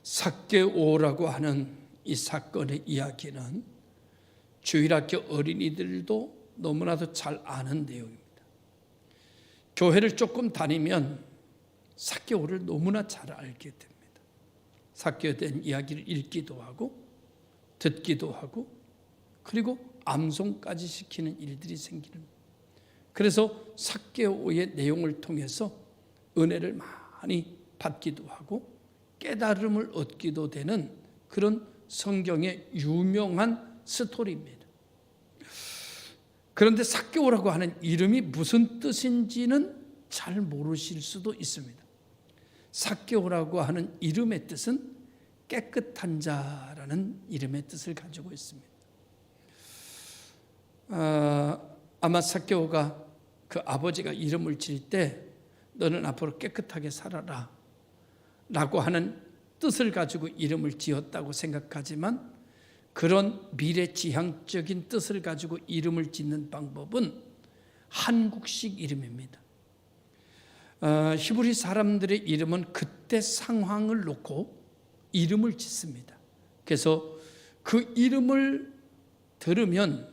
삭개오라고 하는 이 사건의 이야기는 주일학교 어린이들도 너무나도 잘 아는 내용입니다. 교회를 조금 다니면 삭개오를 너무나 잘 알게 됩니다. 삭개오에 대한 이야기를 읽기도 하고 듣기도 하고 그리고 암송까지 시키는 일들이 생기는, 그래서 삭개오의 내용을 통해서 은혜를 많이 받기도 하고 깨달음을 얻기도 되는 그런 성경의 유명한 스토리입니다. 그런데 삭개오라고 하는 이름이 무슨 뜻인지는 잘 모르실 수도 있습니다. 삭개오라고 하는 이름의 뜻은 깨끗한 자라는 이름의 뜻을 가지고 있습니다. 아마 삭개오가 그 아버지가 이름을 지을 때 너는 앞으로 깨끗하게 살아라 라고 하는 뜻을 가지고 이름을 지었다고 생각하지만, 그런 미래지향적인 뜻을 가지고 이름을 짓는 방법은 한국식 이름입니다. 히브리 사람들의 이름은 그때 상황을 놓고 이름을 짓습니다. 그래서 그 이름을 들으면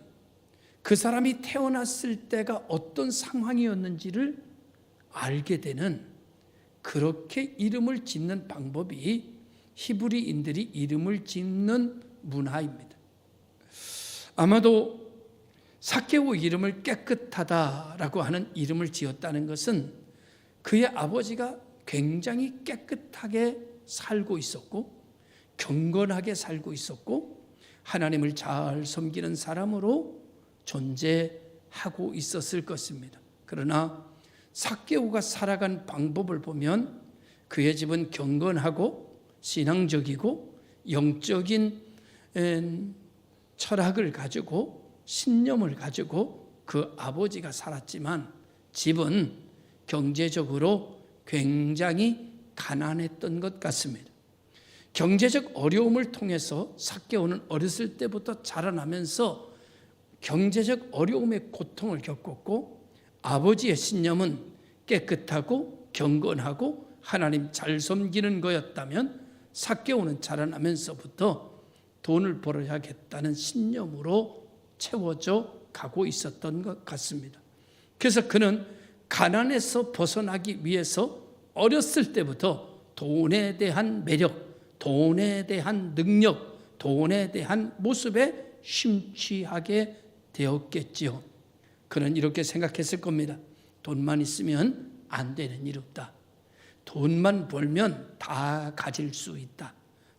그 사람이 태어났을 때가 어떤 상황이었는지를 알게 되는, 그렇게 이름을 짓는 방법이 히브리인들이 이름을 짓는 문화입니다. 아마도 삭개오 이름을 깨끗하다라고 하는 이름을 지었다는 것은 그의 아버지가 굉장히 깨끗하게 살고 있었고 경건하게 살고 있었고 하나님을 잘 섬기는 사람으로 존재하고 있었을 것입니다. 그러나 삭개오가 살아간 방법을 보면 그의 집은 경건하고 신앙적이고 영적인 철학을 가지고 신념을 가지고 그 아버지가 살았지만 집은 경제적으로 굉장히 가난했던 것 같습니다. 경제적 어려움을 통해서 삭개오는 어렸을 때부터 자라나면서 경제적 어려움의 고통을 겪었고, 아버지의 신념은 깨끗하고 경건하고 하나님 잘 섬기는 거였다면 삭개오는 자라나면서부터 돈을 벌어야겠다는 신념으로 채워져 가고 있었던 것 같습니다. 그래서 그는 가난에서 벗어나기 위해서 어렸을 때부터 돈에 대한 매력, 돈에 대한 능력, 돈에 대한 모습에 심취하게 되었겠지요. 그는 이렇게 생각했을 겁니다. 돈만 있으면 안 되는 일 없다. 돈만 벌면 다 가질 수 있다.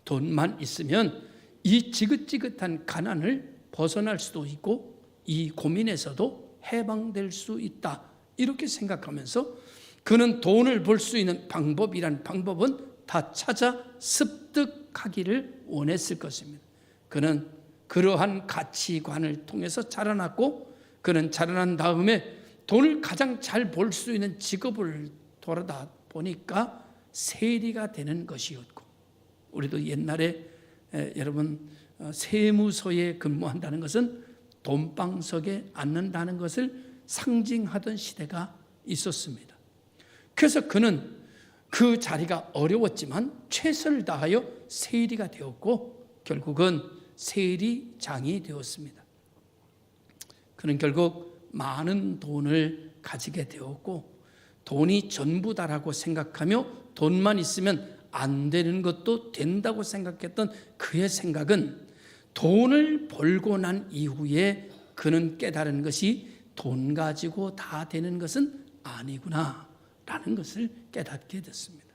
돈만 있으면 이 지긋지긋한 가난을 벗어날 수도 있고 이 고민에서도 해방될 수 있다. 이렇게 생각하면서 그는 돈을 벌 수 있는 방법이란 방법은 다 찾아 습득하기를 원했을 것입니다. 그는 그러한 가치관을 통해서 자라났고, 그는 자라난 다음에 돈을 가장 잘 벌 수 있는 직업을 돌아다 보니까 세리가 되는 것이었고, 우리도 옛날에 여러분 세무서에 근무한다는 것은 돈방석에 앉는다는 것을 상징하던 시대가 있었습니다. 그래서 그는 그 자리가 어려웠지만 최선을 다하여 세리가 되었고 결국은 세리장이 되었습니다. 그는 결국 많은 돈을 가지게 되었고 돈이 전부다라고 생각하며 돈만 있으면 안 되는 것도 된다고 생각했던 그의 생각은 돈을 벌고 난 이후에 그는 깨달은 것이 돈 가지고 다 되는 것은 아니구나 라는 것을 깨닫게 됐습니다.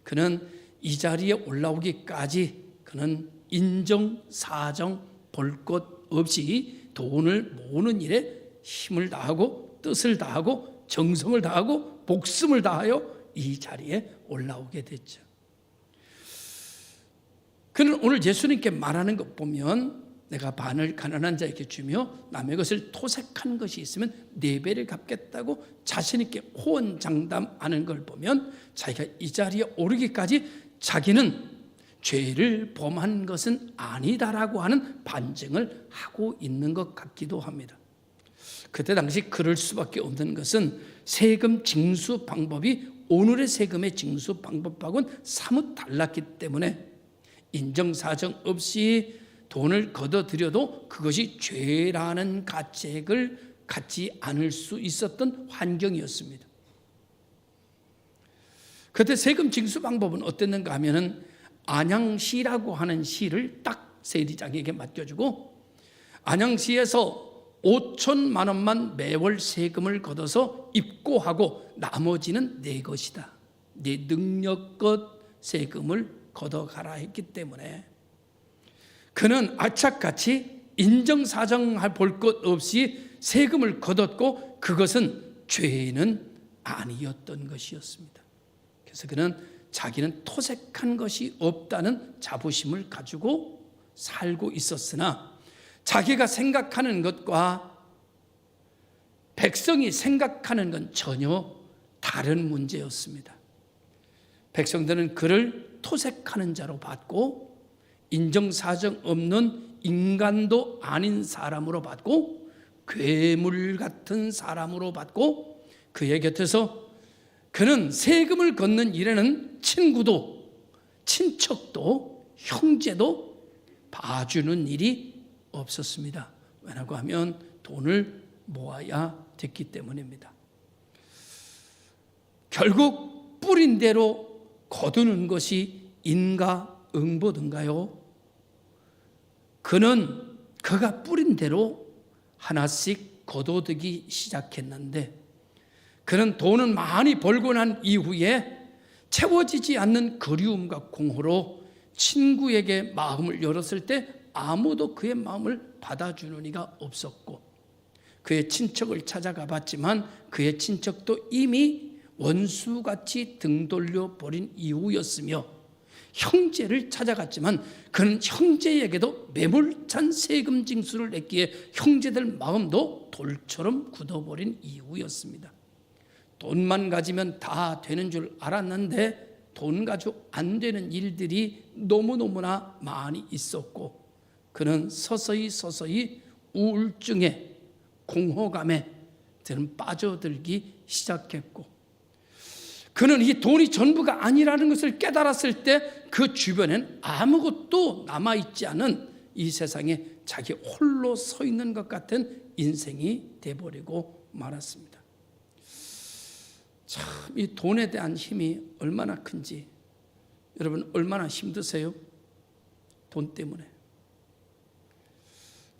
그는 이 자리에 올라오기까지 그는 인정, 사정, 볼 것 없이 돈을 모으는 일에 힘을 다하고 뜻을 다하고 정성을 다하고 목숨을 다하여 이 자리에 올라오게 됐죠. 그는 오늘 예수님께 말하는 것 보면 내가 반을 가난한 자에게 주며 남의 것을 토색한 것이 있으면 4배를 갚겠다고 자신 있게 호언장담하는 걸 보면 자기가 이 자리에 오르기까지 자기는 죄를 범한 것은 아니다라고 하는 반증을 하고 있는 것 같기도 합니다. 그때 당시 그럴 수밖에 없는 것은 세금 징수 방법이 오늘의 세금의 징수 방법하고는 사뭇 달랐기 때문에 인정사정 없이 돈을 걷어들여도 그것이 죄라는 가책을 갖지 않을 수 있었던 환경이었습니다. 그때 세금 징수 방법은 어땠는가 하면은 안양시라고 하는 시를 딱 세리장에게 맡겨주고 안양시에서 5천만 원만 매월 세금을 걷어서 입고하고 나머지는 내 것이다. 네 능력껏 세금을 걷어가라 했기 때문에 그는 악착같이 인정사정할 볼 것 없이 세금을 걷었고 그것은 죄는 아니었던 것이었습니다. 그래서 그는 자기는 토색한 것이 없다는 자부심을 가지고 살고 있었으나 자기가 생각하는 것과 백성이 생각하는 건 전혀 다른 문제였습니다. 백성들은 그를 토색하는 자로 봤고 인정사정 없는 인간도 아닌 사람으로 봤고 괴물 같은 사람으로 봤고 그의 곁에서 그는 세금을 걷는 일에는 친구도 친척도 형제도 봐주는 일이 없었습니다. 왜냐고 하면 돈을 모아야 됐기 때문입니다. 결국 뿌린 대로 거두는 것이 인과응보든가요? 그는 그가 뿌린 대로 하나씩 거둬들기 시작했는데 그는 돈은 많이 벌고 난 이후에 채워지지 않는 그리움과 공허로 친구에게 마음을 열었을 때 아무도 그의 마음을 받아주는 이가 없었고 그의 친척을 찾아가 봤지만 그의 친척도 이미 원수같이 등 돌려버린 이후였으며 형제를 찾아갔지만 그는 형제에게도 매몰찬 세금 징수를 냈기에 형제들 마음도 돌처럼 굳어버린 이후였습니다. 돈만 가지면 다 되는 줄 알았는데 돈 가지고 안 되는 일들이 너무너무나 많이 있었고 그는 서서히 우울증에 공허감에 빠져들기 시작했고 그는 이 돈이 전부가 아니라는 것을 깨달았을 때 그 주변엔 아무것도 남아있지 않은 이 세상에 자기 홀로 서 있는 것 같은 인생이 돼버리고 말았습니다. 참, 이 돈에 대한 힘이 얼마나 큰지 여러분 얼마나 힘드세요? 돈 때문에.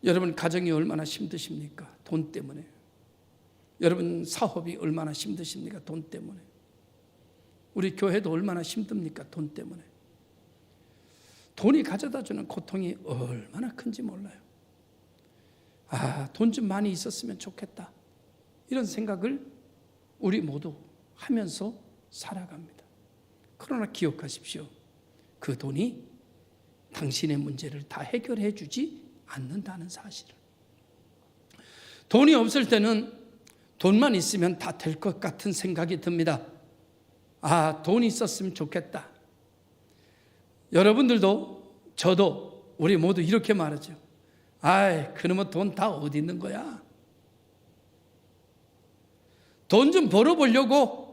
여러분 가정이 얼마나 힘드십니까? 돈 때문에. 여러분 사업이 얼마나 힘드십니까? 돈 때문에. 우리 교회도 얼마나 힘듭니까? 돈 때문에. 돈이 가져다주는 고통이 얼마나 큰지 몰라요. 돈 좀 많이 있었으면 좋겠다. 이런 생각을 우리 모두 하면서 살아갑니다. 그러나 기억하십시오. 그 돈이 당신의 문제를 다 해결해 주지 않는다는 사실을. 돈이 없을 때는 돈만 있으면 다 될 것 같은 생각이 듭니다. 돈이 있었으면 좋겠다. 여러분들도 저도 우리 모두 이렇게 말하죠. 그놈의 돈 다 어디 있는 거야? 돈 좀 벌어보려고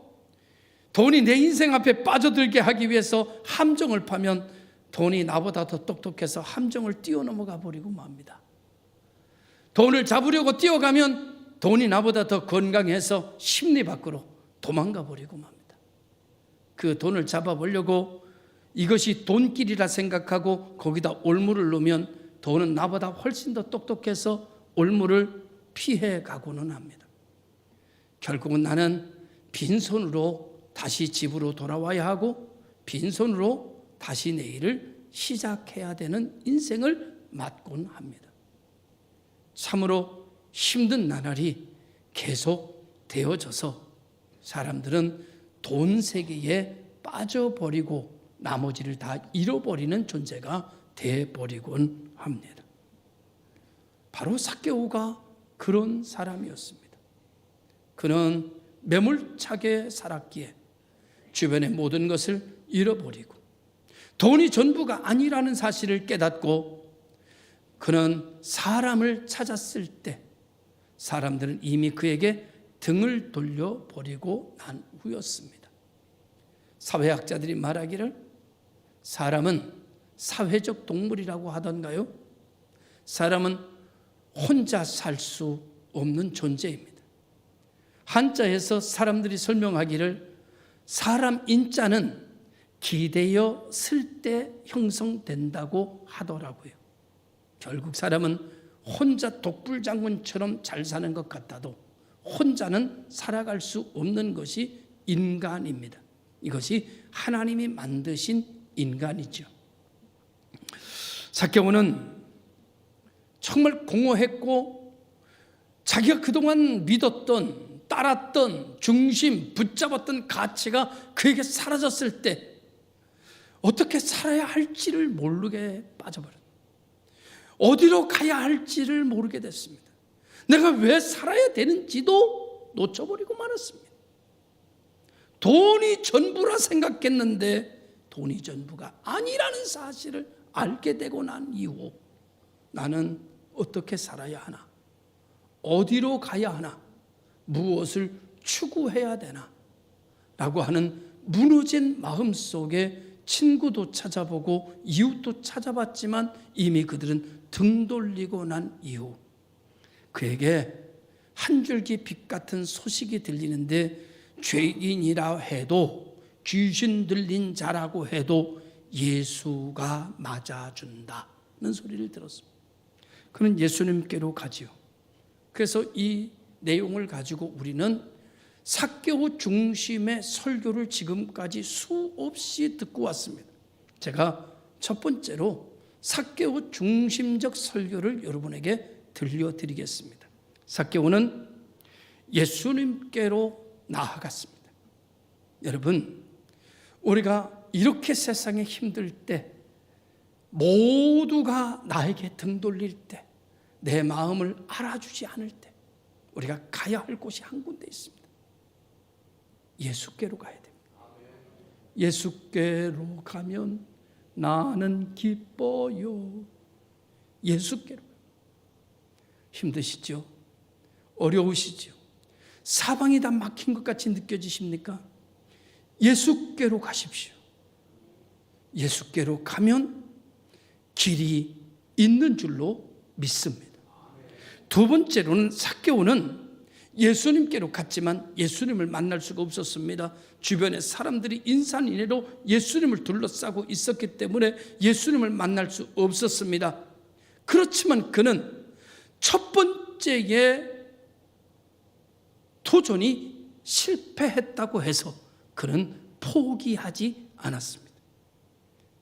돈이 내 인생 앞에 빠져들게 하기 위해서 함정을 파면 돈이 나보다 더 똑똑해서 함정을 뛰어넘어가 버리고 맙니다. 돈을 잡으려고 뛰어가면 돈이 나보다 더 건강해서 심리 밖으로 도망가 버리고 맙니다. 그 돈을 잡아보려고 이것이 돈길이라 생각하고 거기다 올무를 놓으면 돈은 나보다 훨씬 더 똑똑해서 올무를 피해 가고는 합니다. 결국은 나는 빈손으로 다시 집으로 돌아와야 하고 빈손으로 다시 내일을 시작해야 되는 인생을 맞곤 합니다. 참으로 힘든 나날이 계속 되어져서 사람들은 돈 세계에 빠져버리고 나머지를 다 잃어버리는 존재가 되어버리곤 합니다. 바로 삭개오가 그런 사람이었습니다. 그는 매몰차게 살았기에 주변의 모든 것을 잃어버리고 돈이 전부가 아니라는 사실을 깨닫고 그는 사람을 찾았을 때 사람들은 이미 그에게 등을 돌려버리고 난 후였습니다. 사회학자들이 말하기를 사람은 사회적 동물이라고 하던가요? 사람은 혼자 살 수 없는 존재입니다. 한자에서 사람들이 설명하기를 사람 인자는 기대어 쓸 때 형성된다고 하더라고요. 결국 사람은 혼자 독불장군처럼 잘 사는 것 같아도 혼자는 살아갈 수 없는 것이 인간입니다. 이것이 하나님이 만드신 인간이죠. 삭개오는 정말 공허했고 자기가 그동안 믿었던, 따랐던, 중심, 붙잡았던 가치가 그에게 사라졌을 때 어떻게 살아야 할지를 모르게 빠져버렸습니다. 어디로 가야 할지를 모르게 됐습니다. 내가 왜 살아야 되는지도 놓쳐버리고 말았습니다. 돈이 전부라 생각했는데 돈이 전부가 아니라는 사실을 알게 되고 난 이후 나는 어떻게 살아야 하나? 어디로 가야 하나? 무엇을 추구해야 되나? 라고 하는 무너진 마음 속에 친구도 찾아보고 이웃도 찾아봤지만 이미 그들은 등 돌리고 난 이후 그에게 한 줄기 빛 같은 소식이 들리는데 죄인이라 해도 귀신 들린 자라고 해도 예수가 맞아준다는 소리를 들었습니다. 그는 예수님께로 가지요. 그래서 이 내용을 가지고 우리는 삭개오 중심의 설교를 지금까지 수없이 듣고 왔습니다. 제가 첫 번째로 삭개오 중심적 설교를 여러분에게 들려드리겠습니다. 삭개오는 예수님께로 나아갔습니다. 여러분, 우리가 이렇게 세상에 힘들 때, 모두가 나에게 등 돌릴 때, 내 마음을 알아주지 않을 때 우리가 가야 할 곳이 한 군데 있습니다. 예수께로 가야 됩니다. 예수께로 가면 나는 기뻐요. 예수께로. 힘드시죠? 어려우시죠? 사방이 다 막힌 것 같이 느껴지십니까? 예수께로 가십시오. 예수께로 가면 길이 있는 줄로 믿습니다. 두 번째로는 삭개오는 예수님께로 갔지만 예수님을 만날 수가 없었습니다. 주변에 사람들이 인산인해로 예수님을 둘러싸고 있었기 때문에 예수님을 만날 수 없었습니다. 그렇지만 그는 첫 번째의 도전이 실패했다고 해서 그는 포기하지 않았습니다.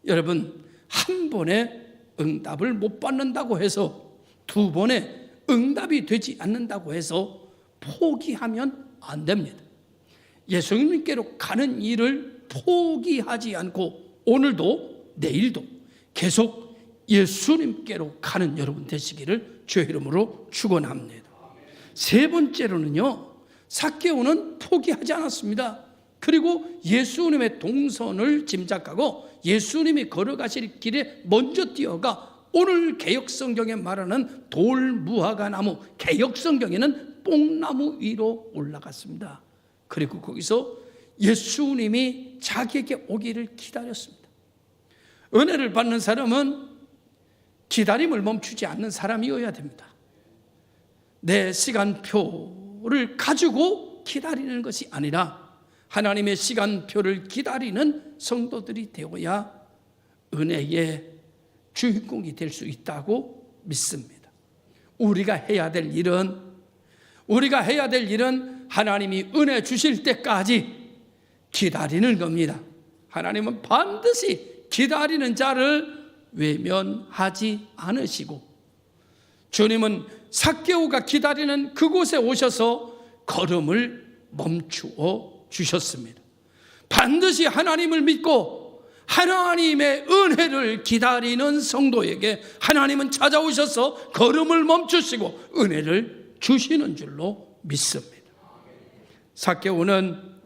여러분, 한 번에 응답을 못 받는다고 해서 두 번에 응답이 되지 않는다고 해서 포기하면 안 됩니다. 예수님께로 가는 일을 포기하지 않고 오늘도 내일도 계속 예수님께로 가는 여러분 되시기를 주의 이름으로 축원합니다. 세 번째로는요, 삭개오는 포기하지 않았습니다. 그리고 예수님의 동선을 짐작하고 예수님이 걸어가실 길에 먼저 뛰어가 오늘 개역성경에 말하는 돌무화과나무, 개역성경에는 뽕나무 위로 올라갔습니다. 그리고 거기서 예수님이 자기에게 오기를 기다렸습니다. 은혜를 받는 사람은 기다림을 멈추지 않는 사람이어야 됩니다. 내 시간표를 가지고 기다리는 것이 아니라 하나님의 시간표를 기다리는 성도들이 되어야 은혜의 주인공이 될 수 있다고 믿습니다. 우리가 해야 될 일은 하나님이 은혜 주실 때까지 기다리는 겁니다. 하나님은 반드시 기다리는 자를 외면하지 않으시고 주님은 삭개오가 기다리는 그곳에 오셔서 걸음을 멈추어 주셨습니다. 반드시 하나님을 믿고 하나님의 은혜를 기다리는 성도에게 하나님은 찾아오셔서 걸음을 멈추시고 은혜를 주시는 줄로 믿습니다. 삭개오는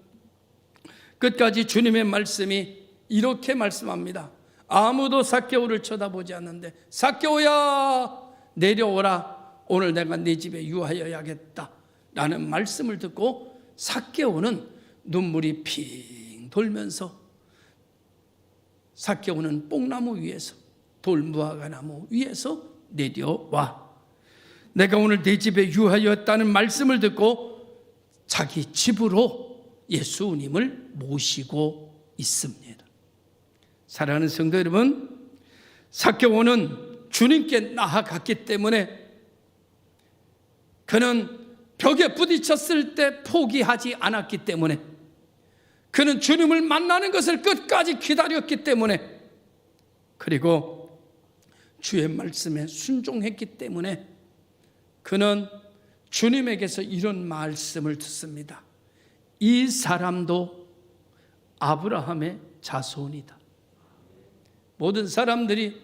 끝까지 주님의 말씀이 이렇게 말씀합니다. 아무도 삭개오를 쳐다보지 않는데 삭개오야 내려오라, 오늘 내가 네 집에 유하여야겠다 라는 말씀을 듣고 삭개오는 눈물이 핑 돌면서 삭개오는 뽕나무 위에서 돌무화과나무 위에서 내려와. 내가 오늘 내 집에 유하였다는 말씀을 듣고 자기 집으로 예수님을 모시고 있습니다. 사랑하는 성도 여러분, 삭개오는 주님께 나아갔기 때문에 그는 벽에 부딪혔을 때 포기하지 않았기 때문에, 그는 주님을 만나는 것을 끝까지 기다렸기 때문에, 그리고 주의 말씀에 순종했기 때문에 그는 주님에게서 이런 말씀을 듣습니다. 이 사람도 아브라함의 자손이다. 모든 사람들이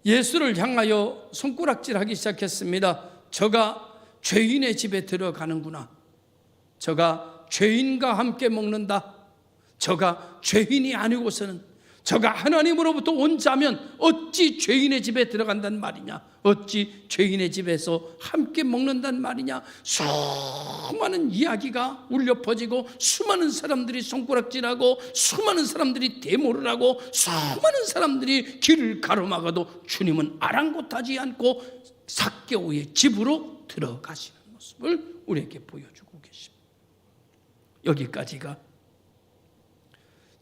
예수를 향하여 손가락질하기 시작했습니다. 저가 죄인의 집에 들어가는구나. 저가 죄인과 함께 먹는다. 저가 죄인이 아니고서는, 저가 하나님으로부터 온 자면 어찌 죄인의 집에 들어간단 말이냐, 어찌 죄인의 집에서 함께 먹는단 말이냐. 수많은 이야기가 울려 퍼지고, 수많은 사람들이 손가락질하고, 수많은 사람들이 데모를 하고, 수많은 사람들이 길을 가로막아도 주님은 아랑곳하지 않고 삭개오의 집으로 들어가시는 모습을 우리에게 보여주고 계십니다. 여기까지가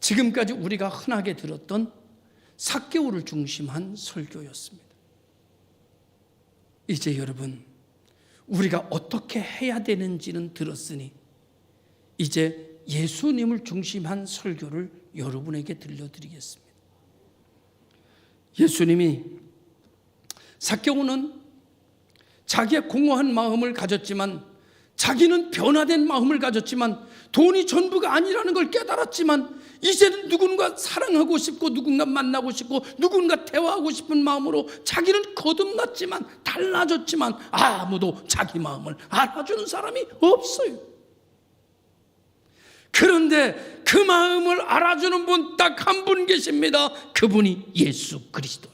지금까지 우리가 흔하게 들었던 삭개오를 중심한 설교였습니다. 이제 여러분, 우리가 어떻게 해야 되는지는 들었으니 이제 예수님을 중심한 설교를 여러분에게 들려드리겠습니다. 예수님이, 삭개오는 자기의 공허한 마음을 가졌지만, 자기는 변화된 마음을 가졌지만, 돈이 전부가 아니라는 걸 깨달았지만, 이제는 누군가 사랑하고 싶고, 누군가 만나고 싶고, 누군가 대화하고 싶은 마음으로 자기는 거듭났지만, 달라졌지만 아무도 자기 마음을 알아주는 사람이 없어요. 그런데 그 마음을 알아주는 분 딱 한 분 계십니다. 그분이 예수 그리스도.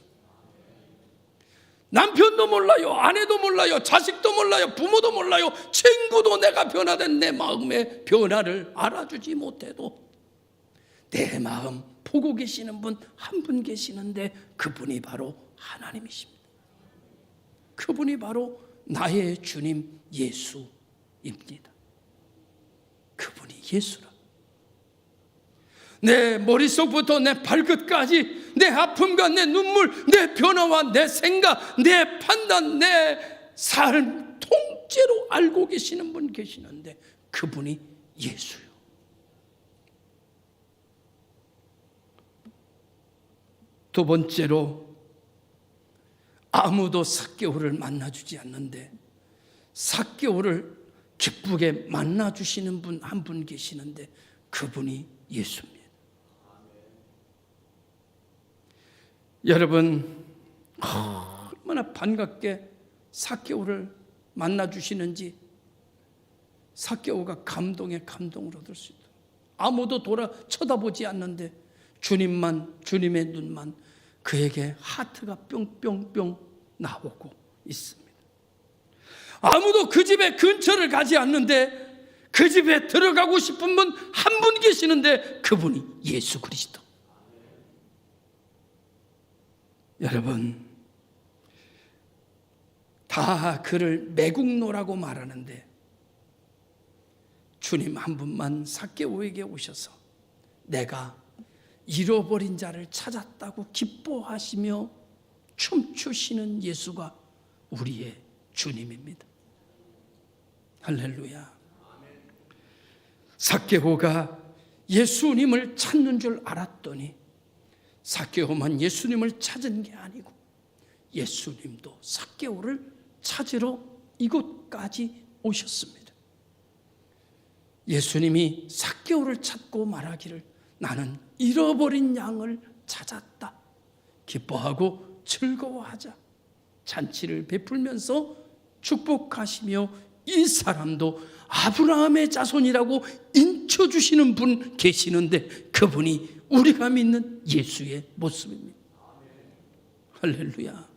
남편도 몰라요, 아내도 몰라요, 자식도 몰라요, 부모도 몰라요, 친구도 내가 변화된 내 마음의 변화를 알아주지 못해도 내 마음 보고 계시는 분 한 분 계시는데, 그분이 바로 하나님이십니다. 그분이 바로 나의 주님 예수입니다. 그분이 예수라. 내 머릿속부터 내 발끝까지, 내 아픔과 내 눈물, 내 변화와 내 생각, 내 판단, 내 삶 통째로 알고 계시는 분 계시는데, 그분이 예수요. 두 번째로, 아무도 삭개오를 만나주지 않는데 삭개오를 기쁘게 만나주시는 분 한 분 계시는데, 그분이 예수입니다. 여러분, 얼마나 반갑게 삭개오를 만나주시는지, 삭개오가 감동에 감동을 얻을 수 있도록, 아무도 쳐다보지 않는데 주님만, 주님의 눈만 그에게 하트가 뿅뿅뿅 나오고 있습니다. 아무도 그 집의 근처를 가지 않는데 그 집에 들어가고 싶은 분 한 분 계시는데, 그분이 예수 그리스도. 여러분, 다 그를 매국노라고 말하는데 주님 한 분만 삭개오에게 오셔서 내가 잃어버린 자를 찾았다고 기뻐하시며 춤추시는 예수가 우리의 주님입니다. 할렐루야. 삭개오가 예수님을 찾는 줄 알았더니 삭개오만 예수님을 찾은 게 아니고 예수님도 삭개오를 찾으러 이곳까지 오셨습니다. 예수님이 삭개오를 찾고 말하기를, 나는 잃어버린 양을 찾았다. 기뻐하고 즐거워하자. 잔치를 베풀면서 축복하시며 이 사람도 아브라함의 자손이라고 인쳐주시는 분 계시는데, 그분이 우리가 믿는 예수의 모습입니다. 할렐루야.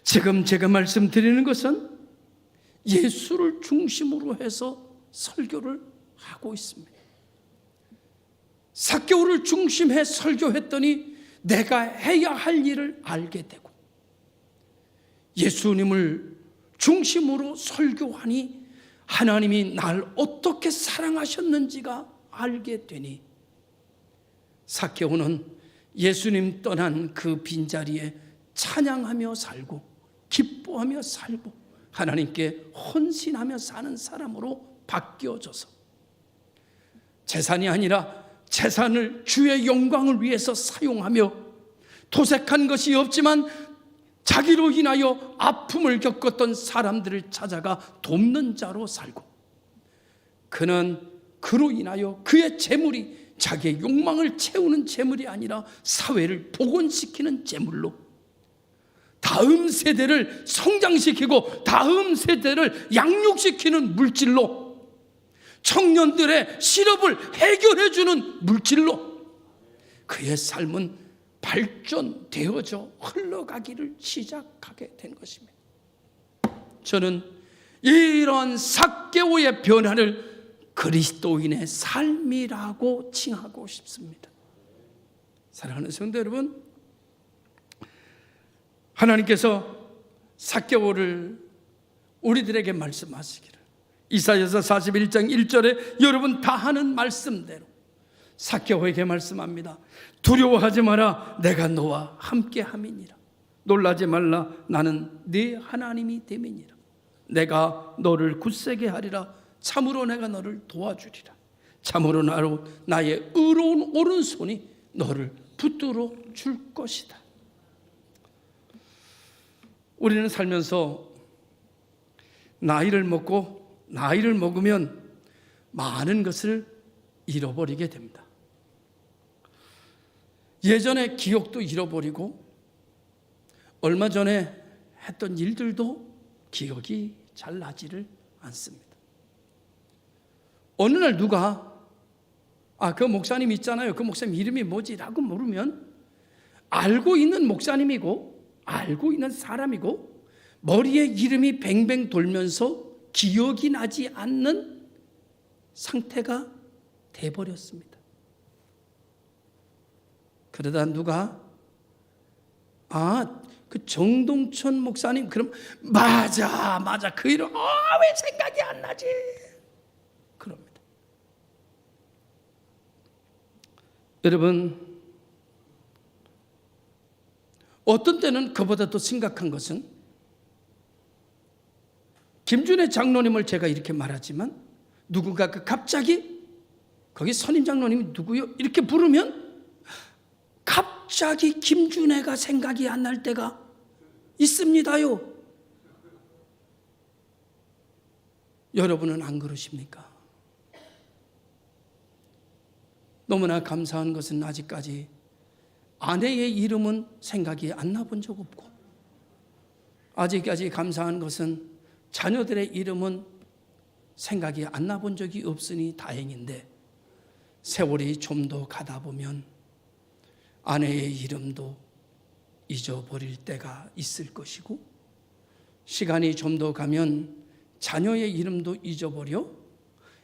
지금 제가 말씀드리는 것은 예수를 중심으로 해서 설교를 하고 있습니다. 삭개오를 중심해 설교했더니 내가 해야 할 일을 알게 되고 예수님을 중심으로 설교하니 하나님이 날 어떻게 사랑하셨는지가 알게 되니 삭개오는 예수님 떠난 그 빈자리에 찬양하며 살고 기뻐하며 살고 하나님께 헌신하며 사는 사람으로 바뀌어져서 재산이 아니라 재산을 주의 영광을 위해서 사용하며 도색한 것이 없지만 자기로 인하여 아픔을 겪었던 사람들을 찾아가 돕는 자로 살고 그는 그로 인하여 그의 재물이 자기의 욕망을 채우는 재물이 아니라 사회를 복원시키는 재물로 다음 세대를 성장시키고 다음 세대를 양육시키는 물질로 청년들의 실업을 해결해주는 물질로 그의 삶은 발전되어져 흘러가기를 시작하게 된 것입니다. 저는 이러한 삭개오의 변화를 그리스도인의 삶이라고 칭하고 싶습니다. 사랑하는 성도 여러분, 하나님께서 삭개오를 우리들에게 말씀하시기를 이사야서 41장 1절에 여러분 다 하는 말씀대로 삭개오에게 말씀합니다. 두려워하지 마라, 내가 너와 함께 함이니라. 놀라지 말라, 나는 네 하나님이 됨이니라. 내가 너를 굳세게 하리라. 참으로 내가 너를 도와주리라. 참으로 나의 의로운 오른손이 너를 붙들어 줄 것이다. 우리는 살면서 나이를 먹으면 많은 것을 잃어버리게 됩니다. 예전의 기억도 잃어버리고 얼마 전에 했던 일들도 기억이 잘 나지를 않습니다. 어느 날 누가 그 목사님 있잖아요, 그 목사님 이름이 뭐지? 라고 물으면 알고 있는 목사님이고 알고 있는 사람이고 머리에 이름이 뱅뱅 돌면서 기억이 나지 않는 상태가 돼버렸습니다. 그러다 누가 그 정동천 목사님, 그럼 맞아 그 이름 왜 생각이 안 나지? 그럽니다. 여러분, 어떤 때는 그보다 더 심각한 것은 김준혜 장로님을 제가 이렇게 말하지만 누군가 갑자기 거기 선임 장로님이 누구요? 이렇게 부르면 갑자기 김준혜가 생각이 안 날 때가 있습니다요. 여러분은 안 그러십니까? 너무나 감사한 것은 아직까지 아내의 이름은 생각이 안 나본 적 없고 아직까지 감사한 것은 자녀들의 이름은 생각이 안 나본 적이 없으니 다행인데 세월이 좀 더 가다 보면 아내의 이름도 잊어버릴 때가 있을 것이고 시간이 좀 더 가면 자녀의 이름도 잊어버려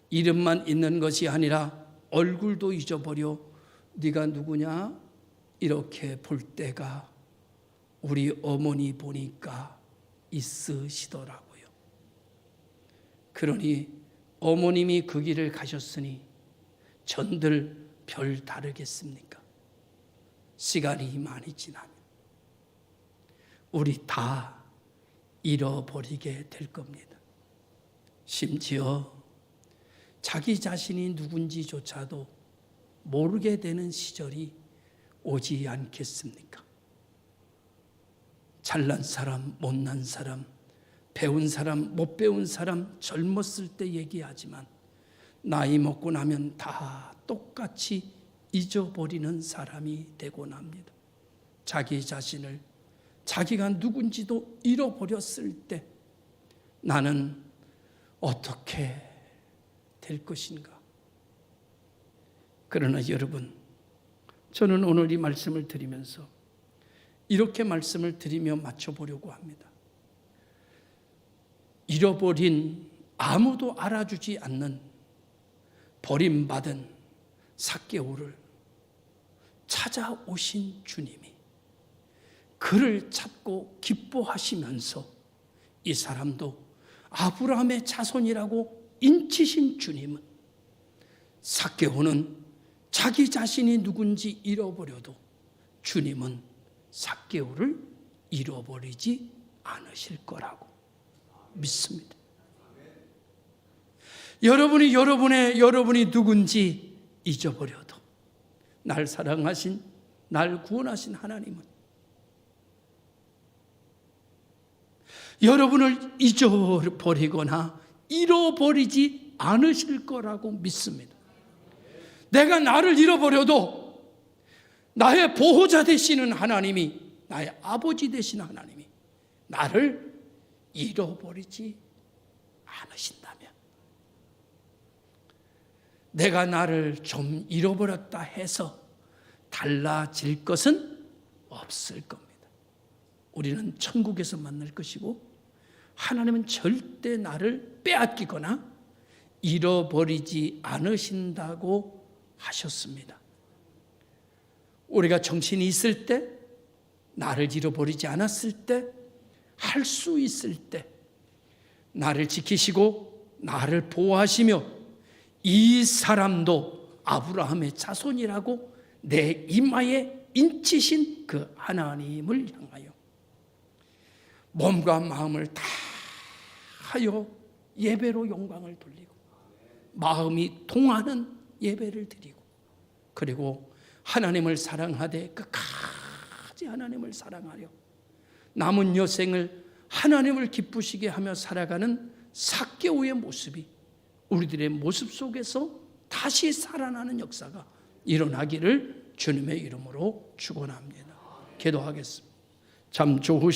이름만 있는 것이 아니라 얼굴도 잊어버려 네가 누구냐? 이렇게 볼 때가 우리 어머니 보니까 있으시더라고요. 그러니 어머님이 그 길을 가셨으니 전들 별 다르겠습니까? 시간이 많이 지나면 우리 다 잃어버리게 될 겁니다. 심지어 자기 자신이 누군지조차도 모르게 되는 시절이 오지 않겠습니까? 잘난 사람, 못난 사람, 배운 사람, 못 배운 사람 젊었을 때 얘기하지만 나이 먹고 나면 다 똑같이 잊어버리는 사람이 되곤 합니다. 자기 자신을 자기가 누군지도 잃어버렸을 때 나는 어떻게 될 것인가? 그러나 여러분, 저는 오늘 이 말씀을 드리면서 이렇게 말씀을 드리며 맞춰보려고 합니다. 잃어버린, 아무도 알아주지 않는 버림받은 삭개오를 찾아오신 주님이 그를 찾고 기뻐하시면서 이 사람도 아브라함의 자손이라고 인치신 주님은 삭개오는 자기 자신이 누군지 잃어버려도 주님은 삭개오를 잃어버리지 않으실 거라고 믿습니다. 여러분이 누군지 잊어버려도 날 사랑하신, 날 구원하신 하나님은 여러분을 잊어버리거나 잃어버리지 않으실 거라고 믿습니다. 내가 나를 잃어버려도 나의 보호자 되시는 하나님이, 나의 아버지 되시는 하나님이 나를 잃어버리지 않으신다면, 내가 나를 좀 잃어버렸다 해서 달라질 것은 없을 겁니다. 우리는 천국에서 만날 것이고 하나님은 절대 나를 빼앗기거나 잃어버리지 않으신다고 하셨습니다. 우리가 정신이 있을 때, 나를 잃어버리지 않았을 때, 할 수 있을 때 나를 지키시고 나를 보호하시며 이 사람도 아브라함의 자손이라고 내 이마에 인치신 그 하나님을 향하여 몸과 마음을 다하여 예배로 영광을 돌리고 마음이 통하는 예배를 드리고, 그리고 하나님을 사랑하되 끝까지 하나님을 사랑하려 남은 여생을 하나님을 기쁘시게 하며 살아가는 삭개오의 모습이 우리들의 모습 속에서 다시 살아나는 역사가 일어나기를 주님의 이름으로 축원합니다. 기도하겠습니다. 참 좋으신